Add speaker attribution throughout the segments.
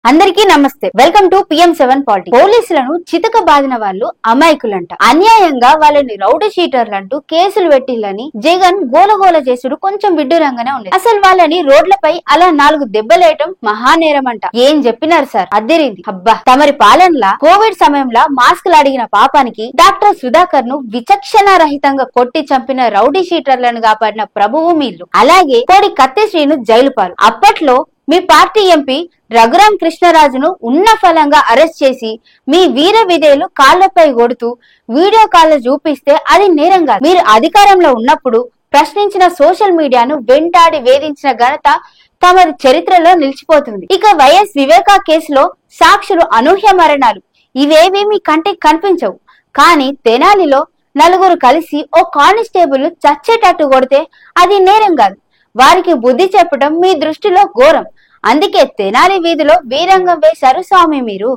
Speaker 1: అందరికీ నమస్తే. Welcome to PM7 polity. పోలీసులను చితక బాదిన వాళ్ళు అమాయకులంట. అన్యాయంగా వాళ్ళని రౌడీ షీటర్లంటూ కేసులు పెట్టిల్లని జగన్ గోలగోల చేసుడు కొంచెం విడ్డూరంగానే ఉంది. అసలు వాళ్ళని రోడ్లపై అలా 4 దెబ్బలేయటం మహానేరం అంట. ఏం చెప్పినారు సార్, అద్దరింది. అబ్బా, తమరి పాలనలా కోవిడ్ సమయంలో మాస్కులు అడిగిన పాపానికి డాక్టర్ సుధాకర్ ను విచక్షణ రహితంగా కొట్టి చంపిన రౌడీ షీటర్లను కాపాడిన ప్రభువు మీళ్ళు. అలాగే కోడి కత్తి శ్రీను జైలు పాలు. అప్పట్లో మీ పార్టీ ఎంపీ రఘురాం కృష్ణరాజును ఉన్న ఫలంగా అరెస్ట్ చేసి మీ వీర విధేయులు కాళ్లపై కొడుతూ వీడియో కాల్ చూపిస్తే అది నేరం కాదు. మీరు అధికారంలో ఉన్నప్పుడు ప్రశ్నించిన సోషల్ మీడియాను వెంటాడి వేధించిన ఘనత తమ చరిత్రలో నిలిచిపోతుంది. ఇక వైఎస్ వివేకా కేసులో సాక్షులు అనూహ్య మరణాలు ఇవేవి మీ కంటికి కనిపించవు. కానీ తెనాలిలో 4 కలిసి ఓ కానిస్టేబుల్ చచ్చేటట్టు కొడితే అది నేరం కాదు. వారికి బుద్ధి చెప్పడం మీ దృష్టిలో ఘోరం. అందుకే తెనాలి వీధిలో వీరంగం వేశారు స్వామి మీరు.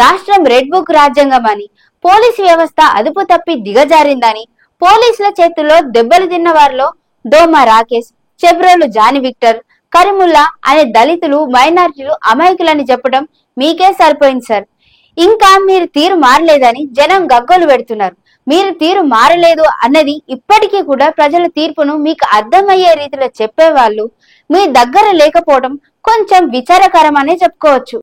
Speaker 1: రాష్ట్రం రెడ్ బుక్ రాజ్యాంగం అని, పోలీసు వ్యవస్థ అదుపు తప్పి దిగజారిందని, పోలీసుల చేతుల్లో దెబ్బలు తిన్న వారిలో దోమ రాకేష్, చెబ్రోలు జాని విక్టర్, కరిముల్లా అనే దళితులు మైనారిటీలు అమాయకులని చెప్పడం మీకే సరిపోయింది సార్. ఇంకా మీరు తీరు మారలేదని జనం గగ్గోలు పెడుతున్నారు. మీరు తీరు మారలేదు అన్నది ఇప్పటికీ కూడా ప్రజల తీర్పును మీకు అర్థమయ్యే రీతిలో చెప్పేవాళ్ళు మీ దగ్గర లేకపోవడం కొంచెం విచారకరమనే చెప్పుకోవచ్చు.